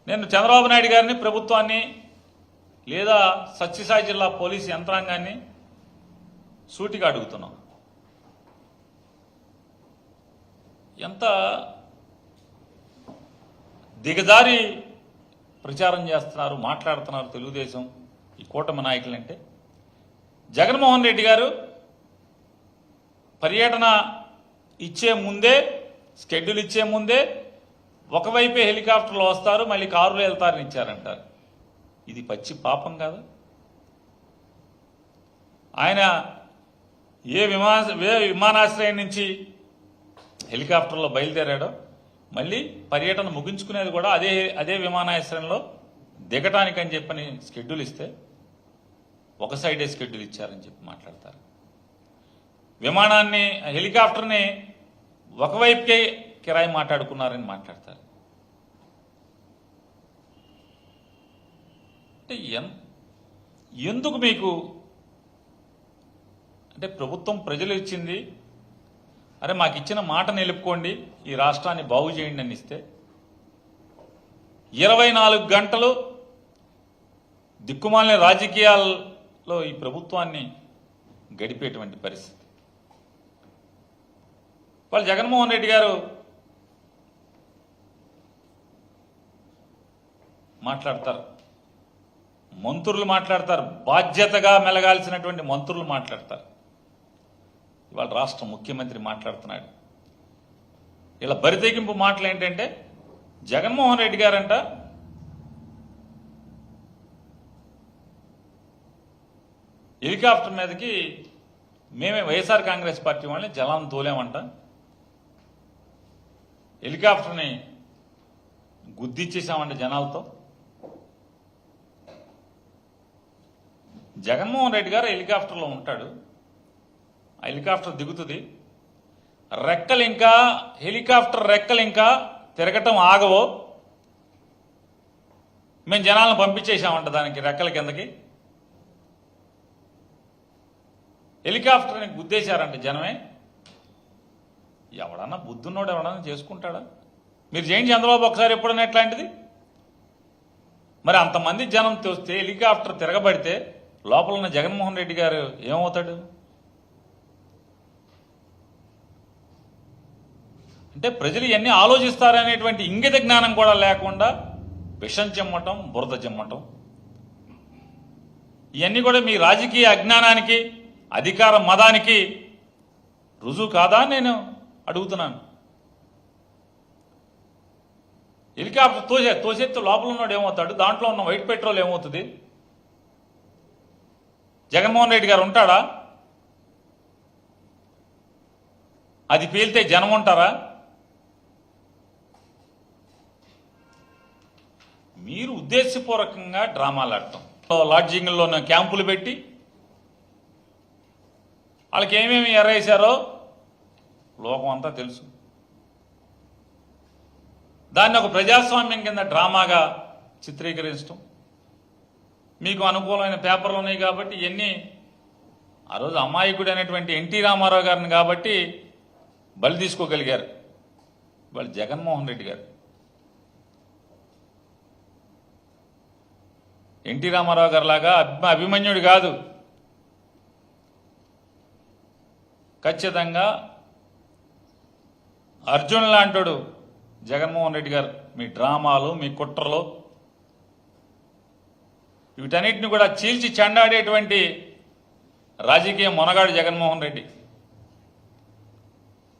నేను చంద్రబాబు నాయుడు గారిని, ప్రభుత్వాన్ని లేదా సత్యసాయి జిల్లా పోలీసు యంత్రాంగాన్ని సూటిగా అడుగుతున్నాం. ఎంత దిగజారి ప్రచారం చేస్తున్నారు, మాట్లాడుతున్నారు తెలుగుదేశం ఈ కూటమి నాయకులంటే. జగన్మోహన్ రెడ్డి గారు పర్యటన ఇచ్చే ముందే, షెడ్యూల్ ఇచ్చే ముందే ఒకవైపే హెలికాప్టర్లు వస్తారు, మళ్ళీ కారులో వెళ్తారని ఇచ్చారంటారు. ఇది పచ్చి పాపం కాదు? ఆయన ఏ విమానాశ్రయం నుంచి హెలికాప్టర్లో బయలుదేరాడో మళ్ళీ పర్యటన ముగించుకునేది కూడా అదే విమానాశ్రయంలో దిగటానికని చెప్పని షెడ్యూల్ ఇస్తే ఒక సైడే షెడ్యూల్ ఇచ్చారని చెప్పి మాట్లాడతారు. విమానాన్ని, హెలికాప్టర్ని ఒకవైపుకే కిరాయి మాట్లాడుకున్నారని మాట్లాడతారు. అంటే ఎందుకు మీకు అంటే ప్రభుత్వం ప్రజలు ఇచ్చింది, అరే మాకు ఇచ్చిన మాట నిలుపుకోండి, ఈ రాష్ట్రాన్ని బాగు చేయండి అని ఇస్తే 24 గంటలు దిక్కుమాలిన రాజకీయాల్లో ఈ ప్రభుత్వాన్ని గడిపేటువంటి పరిస్థితి. వాళ్ళు జగన్మోహన్ రెడ్డి గారు మాట్లాడతారు, మంత్రులు మాట్లాడతారు, బాధ్యతగా మెలగాల్సినటువంటి మంత్రులు మాట్లాడతారు. ఇవాళ రాష్ట్ర ముఖ్యమంత్రి మాట్లాడుతున్నాడు. ఇలా బరితెగింపు మాటలు ఏంటంటే, జగన్మోహన్ రెడ్డి గారంట హెలికాప్టర్ మీదకి మేమే వైఎస్ఆర్ కాంగ్రెస్ పార్టీ వాళ్ళని జలాన్ని తోలేమంట, హెలికాప్టర్ని గుద్దిచ్చేసామంట జనాలతో. జగన్మోహన్ రెడ్డి గారు హెలికాప్టర్లో ఉంటాడు, ఆ హెలికాప్టర్ దిగుతుంది, హెలికాప్టర్ రెక్కలు ఇంకా తిరగటం ఆగవో, మేము జనాలను పంపించేసామంట దానికి రెక్కల కిందకి. హెలికాప్టర్ని గుద్దేశారంట జనమే. ఎవడన్నా బుద్ధున్నోడు ఎవడన్నా చేసుకుంటాడా? మీరు చేయండి చంద్రబాబు ఒకసారి ఎప్పుడన్నా ఎట్లాంటిది. మరి అంతమంది జనం తోస్తే హెలికాప్టర్ తిరగబడితే లోపల ఉన్న జగన్మోహన్ రెడ్డి గారు ఏమవుతాడు? అంటే ప్రజలు ఇవన్నీ ఆలోచిస్తారనేటువంటి ఇంగిత జ్ఞానం కూడా లేకుండా విషం చెమ్మటం, బురద చెమ్మటం, ఇవన్నీ కూడా మీ రాజకీయ అజ్ఞానానికి, అధికార మదానికి రుజువు కాదా నేను అడుగుతున్నాను. హెలికాప్టర్ తోసేస్తే లోపల ఉన్నాడు ఏమవుతాడు? దాంట్లో ఉన్న వైట్ పెట్రోల్ ఏమవుతుంది? జగన్మోహన్ రెడ్డి గారు ఉంటాడా? అది పేలితే జనం ఉంటారా? మీరు ఉద్దేశపూర్వకంగా డ్రామాలు ఆడటం, లాడ్జింగ్లో క్యాంపులు పెట్టి వాళ్ళకి ఏమేమి ఎర్రేశారో లోకం అంతా తెలుసు. దాన్ని ఒక ప్రజాస్వామ్యం కింద డ్రామాగా చిత్రీకరించడం, మీకు అనుకూలమైన పేపర్లు ఉన్నాయి కాబట్టి ఇవన్నీ. ఆ రోజు అమాయకుడు అనేటువంటి ఎన్టీ రామారావు గారిని కాబట్టి బలి తీసుకోగలిగారు. వాళ్ళు జగన్మోహన్ రెడ్డి గారు, ఎన్టీ రామారావు గారు లాగా అభిమన్యుడు కాదు. ఖచ్చితంగా అర్జున్ లాంటాడు జగన్మోహన్ రెడ్డి గారు. మీ డ్రామాలు, మీ కుట్రలు, వీటన్నిటిని కూడా చీల్చి చెండాడేటువంటి రాజకీయ మొనగాడు జగన్మోహన్ రెడ్డి.